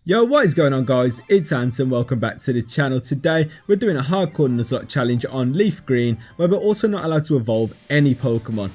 Yo, what is going on guys? It's Ant and welcome back to the channel. Today we're doing a hardcore Nuzlocke challenge on Leaf Green where we're also not allowed to evolve any Pokemon.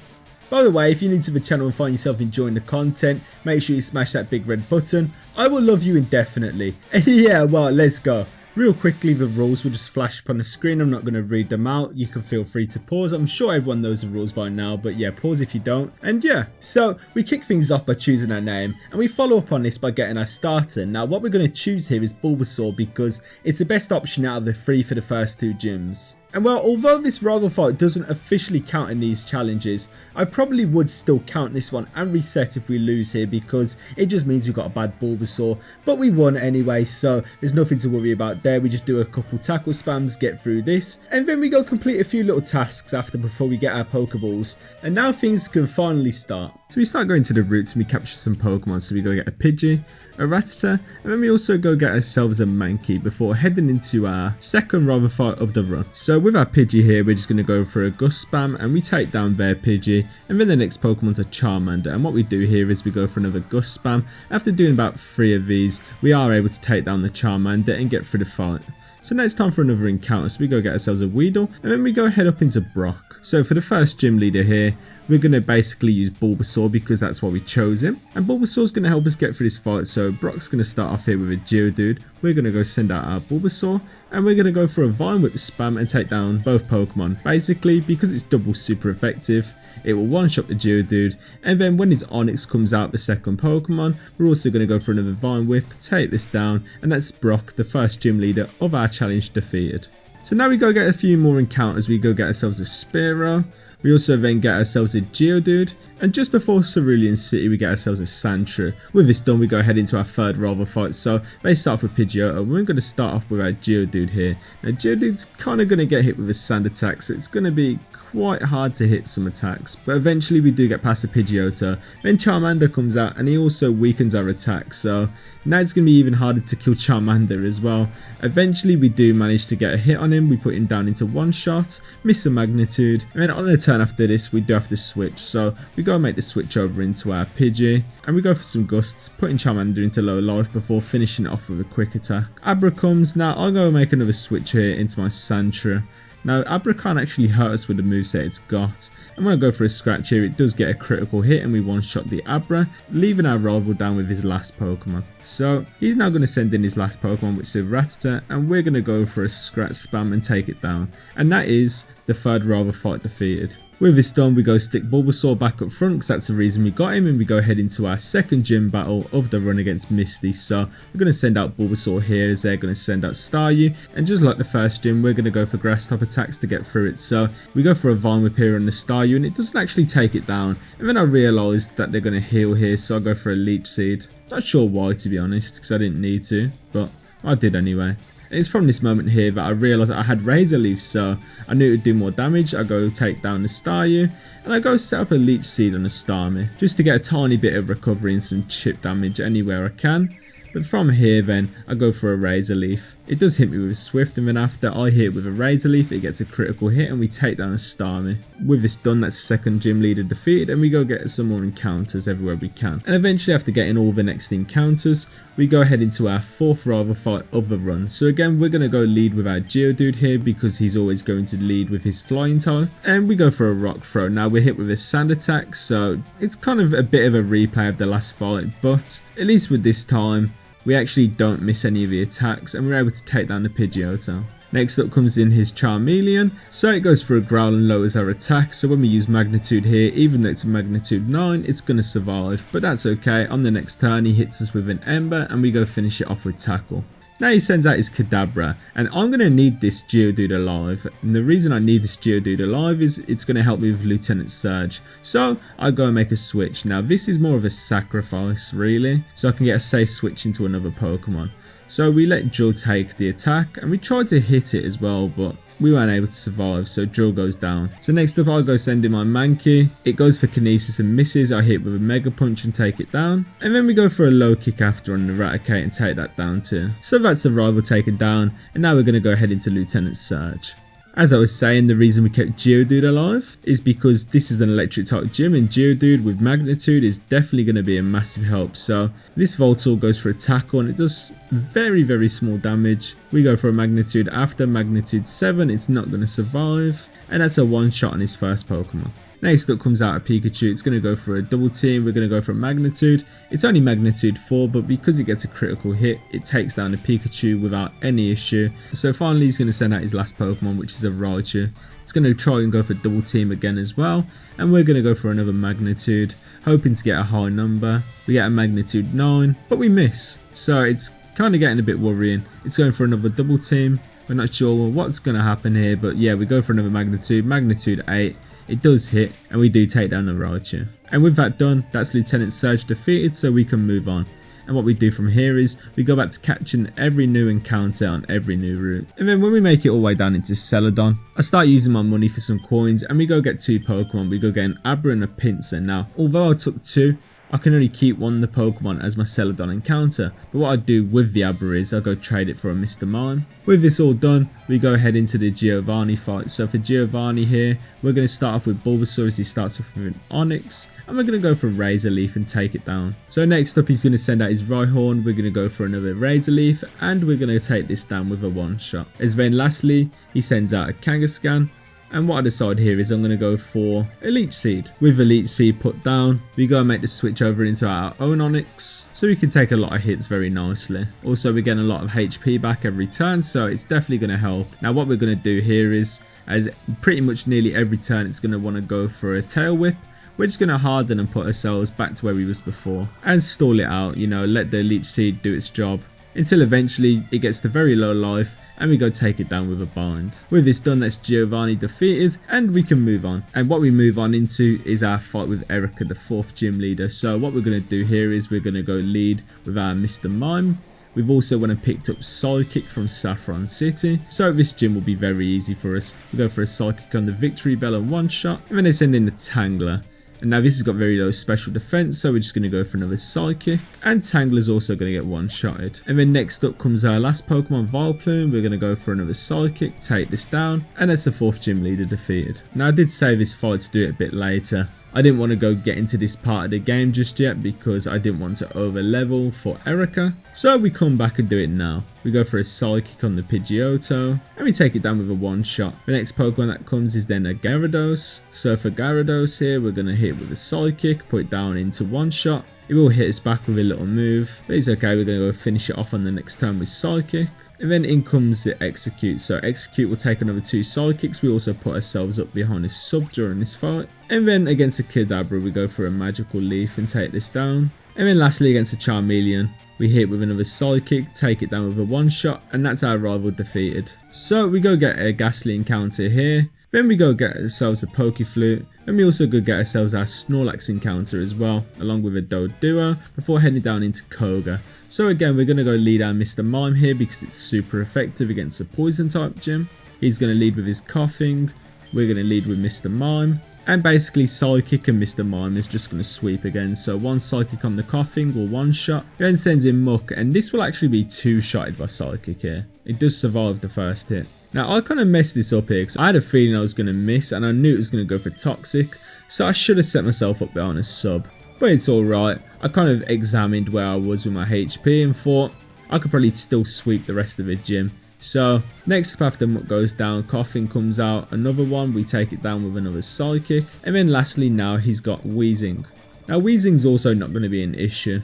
By the way, if you're new to the channel and find yourself enjoying the content, make sure you smash that big red button. I will love you indefinitely. And yeah, well, let's go. Real quickly, the rules will just flash up on the screen. I'm not going to read them out. You can feel free to pause. I'm sure everyone knows the rules by now, but yeah, pause if you don't. And yeah, so we kick things off by choosing our name, and we follow up on this by getting our starter. Now, what we're going to choose here is Bulbasaur because it's the best option out of the three for the first two gyms. And well, although this rival fight doesn't officially count in these challenges, I probably would still count this one and reset if we lose here because it just means we got a bad Bulbasaur. But we won anyway, so there's nothing to worry about there. We just do a couple tackle spams, get through this, and then we go complete a few little tasks after before we get our Pokeballs. And now things can finally start. So we start going to the routes and we capture some Pokemon. So we go get a Pidgey, a Rattata, and then we also go get ourselves a Mankey before heading into our second rival fight of the run. So with our Pidgey here, we're just going to go for a Gust spam and we take down their Pidgey, and then the next Pokemon's a Charmander, and what we do here is we go for another Gust spam. After doing about 3 of these, we are able to take down the Charmander and get through the fight. So now it's time for another encounter, so we go get ourselves a Weedle, and then we go head up into Brock. So for the first gym leader here, we're going to basically use Bulbasaur because that's why we chose him. And Bulbasaur's going to help us get through this fight, so Brock's going to start off here with a Geodude. We're going to go send out our Bulbasaur, and we're going to go for a Vine Whip spam and take down both Pokemon. Basically, because it's double super effective, it will one-shot the Geodude, and then when his Onix comes out, the second Pokemon, we're also going to go for another Vine Whip, take this down, and that's Brock, the first gym leader of our challenge, defeated. So now we go get a few more encounters. We go get ourselves a Spearow. We also then get ourselves a Geodude, and just before Cerulean City we get ourselves a Sandshrew. With this done, we go ahead into our third rival fight. So they start off with Pidgeotto. We're going to start off with our Geodude here. Now Geodude's kind of going to get hit with a Sand attack, so it's going to be quite hard to hit some attacks, but eventually we do get past the Pidgeotto. Then Charmander comes out and he also weakens our attack, so now it's going to be even harder to kill Charmander as well. Eventually we do manage to get a hit on him. We put him down into one shot, miss a magnitude, and then on the turn after this we do have to switch, so we go and make the switch over into our Pidgey, and we go for some gusts, putting Charmander into low life before finishing it off with a quick attack. Abra comes. Now I'll go and make another switch here into my Sandshrew. Now Abra can't actually hurt us with the moveset it's got, and when I go for a scratch here it does get a critical hit and we one-shot the Abra, leaving our rival down with his last Pokemon. So he's now going to send in his last Pokemon, which is a Rattata, and we're going to go for a scratch spam and take it down, and that is the third rival fight defeated. With this done, we go stick Bulbasaur back up front because that's the reason we got him, and we go head into our second gym battle of the run against Misty. So we're going to send out Bulbasaur here as they're going to send out Staryu, and just like the first gym, we're going to go for grass type attacks to get through it. So we go for a Vine Whip here on the Staryu, and it doesn't actually take it down, and then I realised that they're going to heal here, so I go for a Leech Seed. Not sure why, to be honest, because I didn't need to, but I did anyway. And it's from this moment here that I realised I had Razor Leaf, so I knew it would do more damage. I go take down the Staryu, and I go set up a Leech Seed on a Starmie, just to get a tiny bit of recovery and some chip damage anywhere I can. But from here then, I go for a Razor Leaf. It does hit me with a Swift, and then after I hit with a Razor Leaf, it gets a critical hit and we take down a Starmie. With this done, that's the second gym leader defeated, and we go get some more encounters everywhere we can. And eventually after getting all the next encounters, we go ahead into our fourth rival fight of the run. So again, we're going to go lead with our Geodude here because he's always going to lead with his flying type. And we go for a Rock Throw. Now we're hit with a Sand attack, so it's kind of a bit of a replay of the last fight, but at least with this time, we actually don't miss any of the attacks and we're able to take down the Pidgeotto. Next up comes in his Charmeleon, so it goes for a growl and lowers our attack, so when we use Magnitude here, even though it's a Magnitude 9, it's going to survive, but that's okay. On the next turn he hits us with an Ember and we go finish it off with Tackle. Now he sends out his Kadabra, and I'm going to need this Geodude alive, and the reason I need this Geodude alive is it's going to help me with Lieutenant Surge, so I go and make a switch. Now this is more of a sacrifice really, so I can get a safe switch into another Pokemon. So we let Drill take the attack, and we tried to hit it as well, but we weren't able to survive, so Drill goes down. So next up I go send in my Mankey. It goes for Kinesis and misses. I hit with a Mega Punch and take it down, and then we go for a low kick after on the Eradicate and take that down too. So that's a rival taken down, and now we're going to go ahead into Lieutenant Surge. As I was saying, the reason we kept Geodude alive is because this is an electric type gym, and Geodude with magnitude is definitely going to be a massive help. So this Voltorb goes for a tackle and it does very small damage. We go for a magnitude. After magnitude 7, it's not going to survive, and that's a one shot on his first Pokemon. Next up comes out a Pikachu. It's going to go for a double team. We're going to go for a magnitude. It's only magnitude 4, but because it gets a critical hit, it takes down the Pikachu without any issue. So finally he's going to send out his last Pokemon, which is a Raichu. It's going to try and go for double team again as well, and we're going to go for another magnitude, hoping to get a high number. We get a magnitude 9, but we miss, so it's kind of getting a bit worrying. It's going for another double team. We're not sure what's going to happen here, but yeah, we go for another magnitude 8. It does hit, and we do take down the Raichu. And with that done, that's Lieutenant Surge defeated, so we can move on. And what we do from here is we go back to catching every new encounter on every new route. And then when we make it all the way down into Celadon, I start using my money for some coins, and we go get 2 Pokemon. We go get an Abra and a Pinsir. Now, although I took 2, I can only keep one of the Pokemon as my Celadon encounter, but what I do with the Abra is I go trade it for a Mr. Mime. With this all done, we go ahead into the Giovanni fight. So for Giovanni here, we're going to start off with Bulbasaur as he starts off with an Onix, and we're going to go for Razor Leaf and take it down. So next up, he's going to send out his Rhyhorn. We're going to go for another Razor Leaf, and we're going to take this down with a one shot. As then lastly, he sends out a Kangaskhan. And what I decide here is I'm going to go for a Leech Seed. With a Leech Seed put down, we go and make the switch over into our own Onix, so we can take a lot of hits very nicely. Also, we're getting a lot of HP back every turn, so it's definitely going to help. Now what we're going to do here is, as pretty much nearly every turn it's going to want to go for a Tail Whip. We're just going to harden and put ourselves back to where we was before, and stall it out, you know, let the Leech Seed do its job, until eventually it gets to very low life, and we go take it down with a bind. With this done, that's Giovanni defeated, and we can move on. And what we move on into is our fight with Erika, the 4th gym leader. So what we're going to do here is we're going to go lead with our Mr. Mime. We've also went and picked up Psychic from Saffron City, so this gym will be very easy for us. We go for a Psychic on the Victory Bell and one shot, and then they send in the Tangler. And now this has got very low special defense, so we're just going to go for another Psychic. And Tangler's also going to get one-shotted. And then next up comes our last Pokemon, Vileplume. We're going to go for another Psychic, take this down, and that's the 4th gym leader defeated. Now I did save this fight to do it a bit later. I didn't want to go get into this part of the game just yet because I didn't want to over level for Erika. So we come back and do it now. We go for a Psychic on the Pidgeotto, and we take it down with a one shot. The next Pokemon that comes is then a Gyarados. So for Gyarados here, we're going to hit with a Psychic, put it down into one shot. It will hit us back with a little move, but it's okay. We're going to go finish it off on the next turn with Psychic. And then in comes the Execute. So Execute will take another 2 Psychics. We also put ourselves up behind a sub during this fight. And then against the Kadabra, we go for a Magical Leaf and take this down. And then lastly against the Charmeleon, we hit with another Psychic, take it down with a one shot, and that's our rival defeated. So we go get a Ghastly encounter here. Then we go get ourselves a Pokeflute, and we also go get ourselves our Snorlax encounter as well, along with a Doduo, before heading down into Koga. So again, we're going to go lead our Mr. Mime here because it's super effective against a poison type gym. He's going to lead with his Coughing, we're going to lead with Mr. Mime, and basically Psychic and Mr. Mime is just going to sweep again. So one Psychic on the Coughing will one shot, then sends in Muck, and this will actually be 2-shotted by Psychic here. It does survive the first hit. Now I kind of messed this up here because I had a feeling I was going to miss, and I knew it was going to go for Toxic, so I should have set myself up behind a sub. But it's alright. I kind of examined where I was with my HP and thought I could probably still sweep the rest of the gym. So next up after Muck goes down, Coughing comes out, another one, we take it down with another Psychic, and then lastly now he's got Wheezing. Now Wheezing's also not going to be an issue.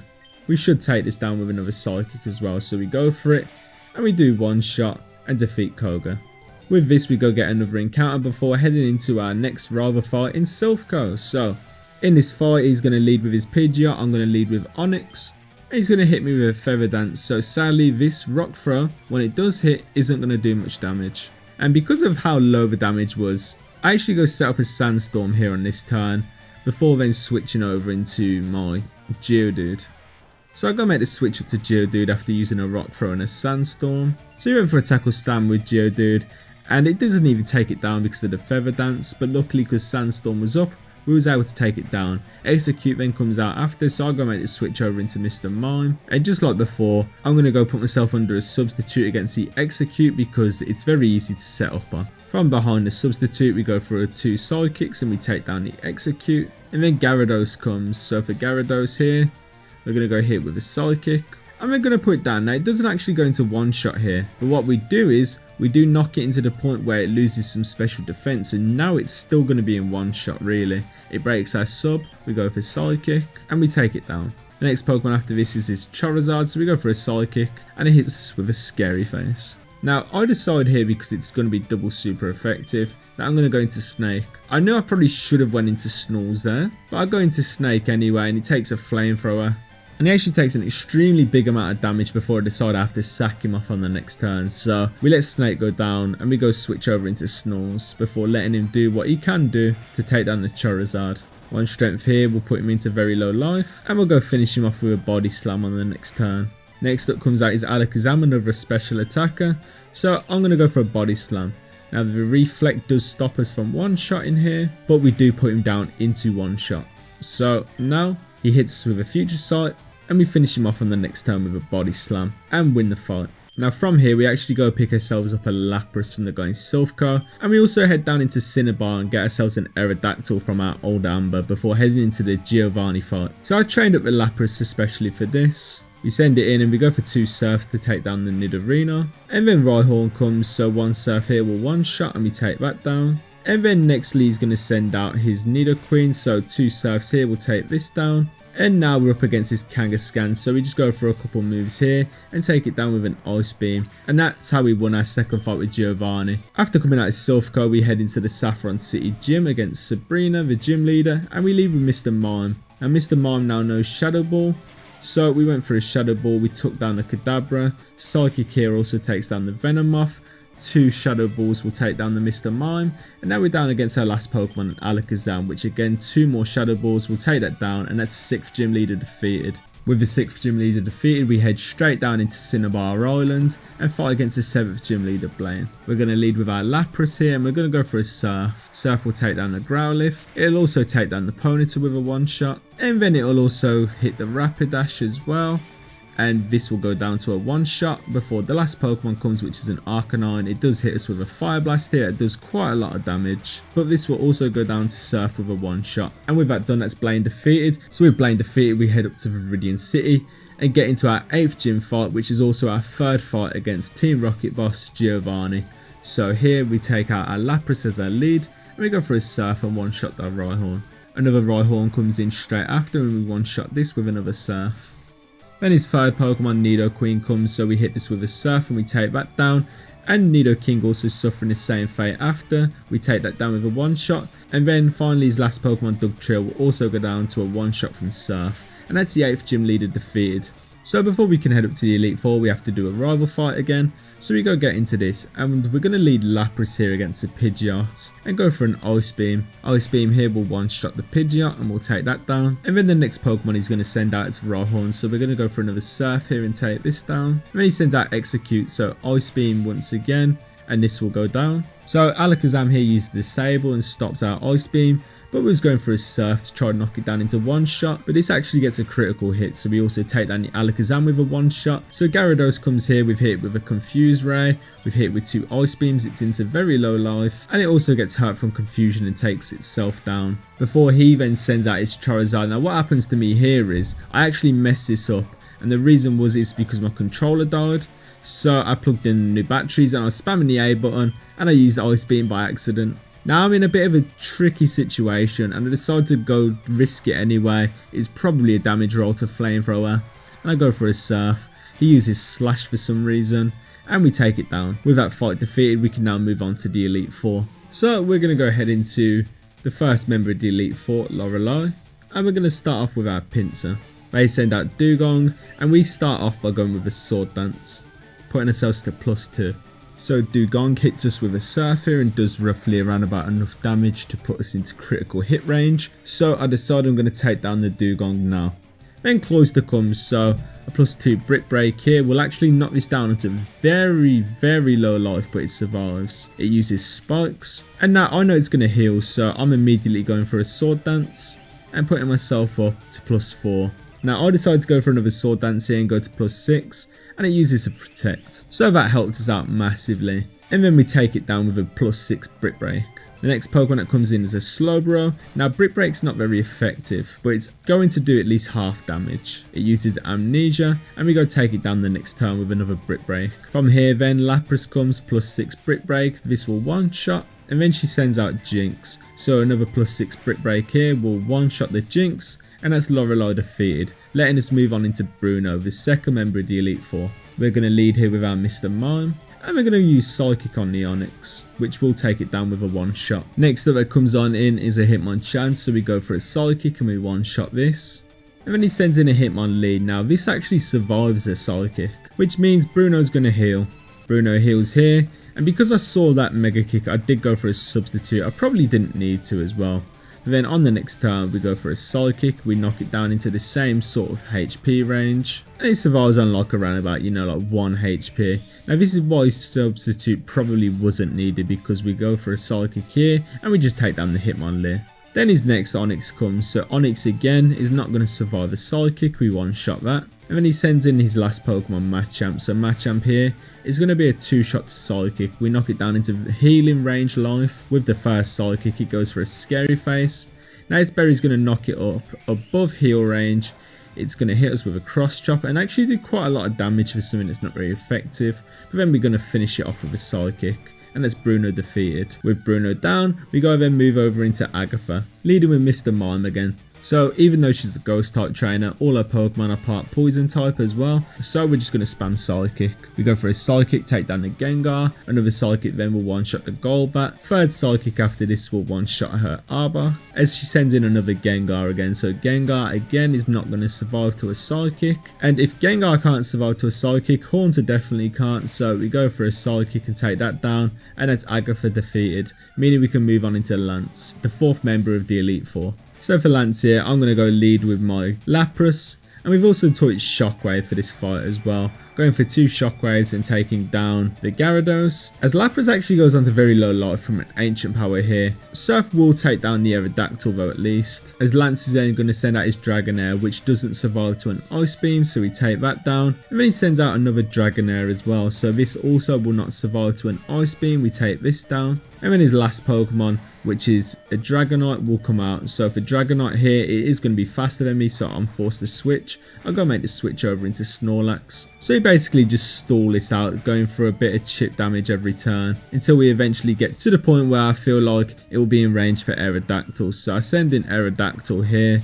We should take this down with another Psychic as well, so we go for it, and we do one shot and defeat Koga. With this we go get another encounter before heading into our next rival fight in Silph Co. So in this fight he's going to lead with his Pidgeot, I'm going to lead with Onix, and he's going to hit me with a Feather Dance. So sadly this Rock Throw, when it does hit, isn't going to do much damage. And because of how low the damage was, I actually go set up a Sandstorm here on this turn, before then switching over into my Geodude. So I go make the switch up to Geodude after using a Rock Throw and a Sandstorm. So he went for a Tackle Stand with Geodude, and it doesn't even take it down because of the Feather Dance, but luckily because Sandstorm was up, we was able to take it down. Execute then comes out after, so I go make the switch over into Mr. Mime. And just like before, I'm going to go put myself under a substitute against the Execute because it's very easy to set up on. From behind the substitute, we go for a 2 sidekicks and we take down the execute. And then Gyarados comes. So for Gyarados here, we're going to go hit with a sidekick. And we're going to put it down. Now, it doesn't actually go into one shot here. But what we do is, we do knock it into the point where it loses some special defense. And now it's still going to be in one shot, really. It breaks our sub. We go for sidekick and we take it down. The next Pokemon after this is his Charizard. So we go for a sidekick and it hits us with a scary face. Now, I decide here, because it's going to be double super effective, that I'm going to go into Snake. I know I probably should have went into Snorls there, but I go into Snake anyway, and he takes a Flamethrower. And he actually takes an extremely big amount of damage before I decide I have to sack him off on the next turn. So we let Snake go down, and we go switch over into Snorls before letting him do what he can do to take down the Charizard. 1 strength here will put him into very low life, and we'll go finish him off with a Body Slam on the next turn. Next up comes out is Alakazam, another special attacker, so I'm going to go for a Body Slam. Now the Reflect does stop us from one shot in here, but we do put him down into one shot. So now he hits us with a Future Sight, and we finish him off on the next turn with a Body Slam and win the fight. Now from here we actually go pick ourselves up a Lapras from the guy in Silphco, and we also head down into Cinnabar and get ourselves an Aerodactyl from our old Amber before heading into the Giovanni fight. So I trained up the Lapras especially for this. We send it in and we go for 2 Surfs to take down the Nidorina. And then Rhyhorn comes, so 1 Surf here will one shot and we take that down. And then nextly he's going to send out his Nidoqueen, so 2 Surfs here will take this down. And now we're up against his Kangaskhan, so we just go for a couple moves here and take it down with an Ice Beam. And that's how we won our second fight with Giovanni. After coming out of Silphco, we head into the Saffron City gym against Sabrina, the gym leader, and we leave with Mr. Mime. And Mr. Mime now knows Shadow Ball. So we went for a Shadow Ball, we took down the Kadabra, Psychic here also takes down the Venomoth, 2 Shadow Balls will take down the Mr. Mime, and now we're down against our last Pokemon, Alakazam, which again 2 more Shadow Balls will take that down, and that's 6th gym leader defeated. With the 6th gym leader defeated, we head straight down into Cinnabar Island and fight against the 7th gym leader, Blaine. We're going to lead with our Lapras here and we're going to go for a Surf. Surf will take down the Growlithe. It'll also take down the Ponyta with a one shot. And then it'll also hit the Rapidash as well. And this will go down to a one shot before the last Pokemon comes, which is an Arcanine. It does hit us with a Fire Blast here. It does quite a lot of damage, but this will also go down to Surf with a one shot. And with that done, that's Blaine defeated. So with Blaine defeated, we head up to Viridian City and get into our 8th gym fight, which is also our 3rd fight against Team Rocket boss Giovanni. So here we take out our Lapras as our lead and we go for a Surf and one shot that Rhyhorn. Another Rhyhorn comes in straight after and we one shot this with another Surf. Then his 3rd Pokemon, Nidoqueen, comes, so we hit this with a Surf and we take that down. And Nidoking also suffering the same fate after. We take that down with a one shot. And then finally his last Pokemon, Dugtrio, will also go down to a one shot from Surf. And that's the 8th gym leader defeated. So before we can head up to the Elite Four, we have to do a rival fight again. So we go get into this, and we're going to lead Lapras here against the Pidgeot and go for an Ice Beam. Ice Beam here will one-shot the Pidgeot and we'll take that down. And then the next Pokemon he's going to send out is Rhyhorn, so we're going to go for another Surf here and take this down. And then he sends out Execute, so Ice Beam once again, and this will go down. So Alakazam here uses Disable and stops our Ice Beam, but we was going for a Surf to try and knock it down into one shot, but this actually gets a critical hit, so we also take down the Alakazam with a one shot. So Gyarados comes here, we've hit it with a Confuse Ray, we've hit it with 2 Ice Beams, it's into very low life, and it also gets hurt from Confusion and takes itself down. Before he then sends out his Charizard. Now what happens to me here is, I actually messed this up, and the reason was it's because my controller died. So I plugged in new batteries and I was spamming the A button and I used the Ice Beam by accident. Now I'm in a bit of a tricky situation and I decided to go risk it anyway. It's probably a damage roll to Flamethrower. And I go for a Surf. He uses Slash for some reason and we take it down. With that fight defeated, we can now move on to the Elite Four. So we're going to go ahead into the first member of the Elite Four, Lorelei. And we're going to start off with our Pinsir. They send out Dugong and we start off by going with a Sword Dance, putting ourselves to +2. So Dugong hits us with a Surf here and does roughly around about enough damage to put us into critical hit range. So I decide I'm going to take down the Dugong now. Then Cloyster comes, so a +2 Brick Break here will actually knock this down into very low life, but it survives. It uses Spikes, and now I know it's going to heal, so I'm immediately going for a Sword Dance and putting myself up to +4. Now I decided to go for another sword dance here and go to +6, and it uses a protect. So that helped us out massively. And then we take it down with a +6 Brick Break. The next Pokemon that comes in is a Slowbro. Now Brick Break's not very effective, but it's going to do at least half damage. It uses Amnesia, and we go take it down the next turn with another Brick Break. From here then Lapras comes +6 Brick Break. This will one-shot, and then she sends out Jinx. So another +6 Brick Break here will one-shot the Jinx, and that's Lorelei defeated, letting us move on into Bruno, the second member of the Elite Four. We're going to lead here with our Mr. Mime. And we're going to use Psychic on the Onix, which will take it down with a one-shot. Next up that comes on in is a Hitmonchan, so we go for a Psychic and we one-shot this. And then he sends in a Hitmonlee. Now this actually survives a Psychic, which means Bruno's going to heal. Bruno heals here, and because I saw that Mega Kick, I did go for a substitute. I probably didn't need to as well. But then on the next turn, we go for a Psychic, we knock it down into the same sort of HP range, and it survives on like around about, like 1 HP. Now this is why substitute probably wasn't needed, because we go for a Psychic here, and we just take down the Hitmonlee. Then his next Onix comes, so Onix again is not going to survive a Psychic, we one-shot that. And then he sends in his last Pokemon, Machamp. So Machamp here is going to be a 2-shot to Psychic. We knock it down into healing range life. With the first Psychic, it goes for a Scary Face. Now its berry's going to knock it up above heal range. It's going to hit us with a Cross Chop and actually do quite a lot of damage for something that's not very effective. But then we're going to finish it off with a Psychic. And that's Bruno defeated. With Bruno down, we go ahead and move over into Agatha, leading with Mr. Mime again. So even though she's a ghost type trainer, all her Pokemon are part poison type as well. So we're just going to spam Psychic. We go for a Psychic, take down the Gengar. Another Psychic then will one-shot the Golbat. Third Psychic after this will one-shot her Arbok, as she sends in another Gengar again. So Gengar again is not going to survive to a Psychic. And if Gengar can't survive to a Psychic, Haunter definitely can't. So we go for a Psychic and take that down. And that's Agatha defeated, meaning we can move on into Lance, the 4th member of the Elite Four. So for Lance here, I'm going to go lead with my Lapras. And we've also taught Shockwave for this fight as well. Going for 2 Shockwaves and taking down the Gyarados. As Lapras actually goes on to very low life from an Ancient Power here. Surf will take down the Aerodactyl though at least. As Lance is then going to send out his Dragonair, which doesn't survive to an Ice Beam. So we take that down. And then he sends out another Dragonair as well. So this also will not survive to an Ice Beam. We take this down. And then his last Pokemon, which is a Dragonite, will come out. So for Dragonite here, it is going to be faster than me, so I'm forced to switch. I'm going to make the switch over into Snorlax. So you basically just stall this out, going for a bit of chip damage every turn, until we eventually get to the point where I feel like it will be in range for Aerodactyl. So I send in Aerodactyl here.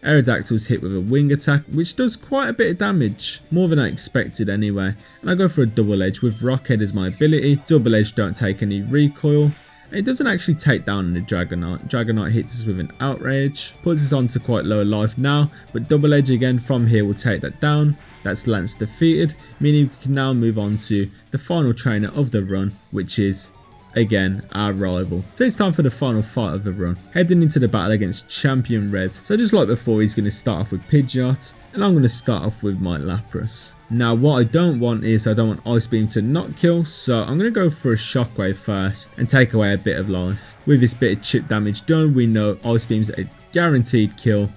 Aerodactyl's hit with a wing attack, which does quite a bit of damage, more than I expected anyway. And I go for a Double Edge with Rockhead as my ability. Double Edge don't take any recoil. It doesn't actually take down the Dragonite. Dragonite hits us with an Outrage, puts us on to quite low life now, but Double Edge again from here will take that down. That's Lance defeated, meaning we can now move on to the final trainer of the run, which is, again, our rival. So it's time for the final fight of the run, heading into the battle against Champion Red. So just like before, he's going to start off with Pidgeot, and I'm going to start off with my Lapras. Now what I don't want is, I don't want Ice Beam to not kill, so I'm going to go for a Shockwave first and take away a bit of life. With this bit of chip damage done, we know Ice Beam's a guaranteed kill.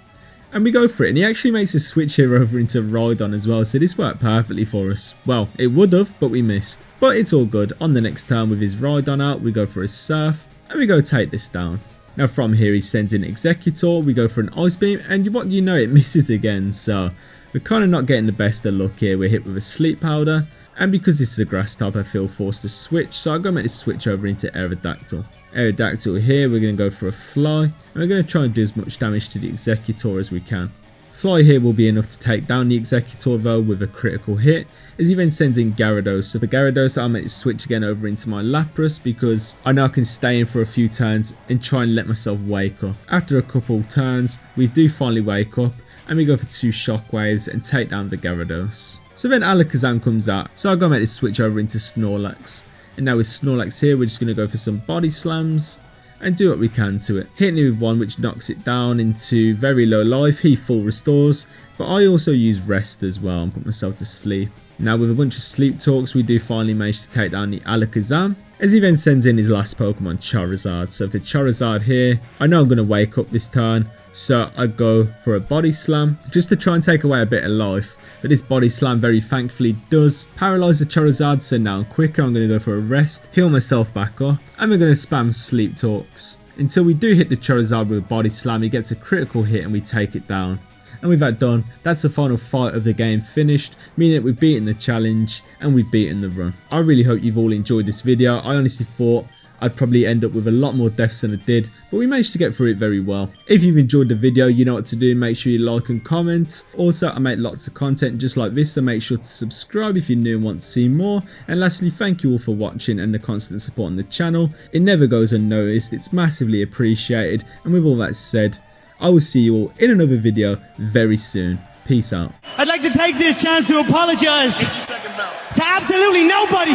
And we go for it, and he actually makes a switch here over into Rhydon as well, so this worked perfectly for us. Well, it would have, but we missed. But it's all good. On the next turn with his Rhydon out, we go for a Surf, and we go take this down. Now from here he sends in Executor, we go for an Ice Beam, and what do you know, it misses again. So we're kind of not getting the best of luck here. We're hit with a Sleep Powder, and because this is a grass type, I feel forced to switch, so I'm going to make this switch over into Aerodactyl. Aerodactyl here, we're going to go for a Fly, and we're going to try and do as much damage to the Executor as we can. Fly here will be enough to take down the Executor though with a critical hit, as he then sends in Gyarados. So for Gyarados, I'll make the switch again over into my Lapras, because I know I can stay in for a few turns and try and let myself wake up. After a couple turns, we do finally wake up, and we go for 2 Shockwaves and take down the Gyarados. So then Alakazam comes out, so I'm going to make the switch over into Snorlax. And now with Snorlax here, we're just going to go for some Body Slams and do what we can to it. Hitting it with one which knocks it down into very low life. He full restores, but I also use Rest as well and put myself to sleep. Now with a bunch of Sleep Talks, we do finally manage to take down the Alakazam, as he then sends in his last Pokemon, Charizard. So for Charizard here, I know I'm going to wake up this turn. So I go for a body slam just to try and take away a bit of life. But this body slam very thankfully does paralyze the Charizard, so now I'm quicker. I'm going to go for a rest, heal myself back up, and we're going to spam sleep talks until we do hit the Charizard with a body slam. He gets a critical hit and we take it down. And with that done, that's the final fight of the game finished, meaning that we've beaten the challenge and we've beaten the run. I really hope you've all enjoyed this video. I honestly thought I'd probably end up with a lot more deaths than I did, but we managed to get through it very well. If you've enjoyed the video, you know what to do. Make sure you like and comment. Also, I make lots of content just like this, so make sure to subscribe if you're new and want to see more. And lastly, thank you all for watching and the constant support on the channel. It never goes unnoticed. It's massively appreciated. And with all that said, I will see you all in another video very soon. Peace out. I'd like to take this chance to apologize to absolutely nobody.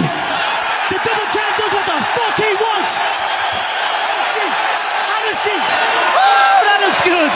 The double champ does what the fuck he wants. Honestly. Oh, that looks good.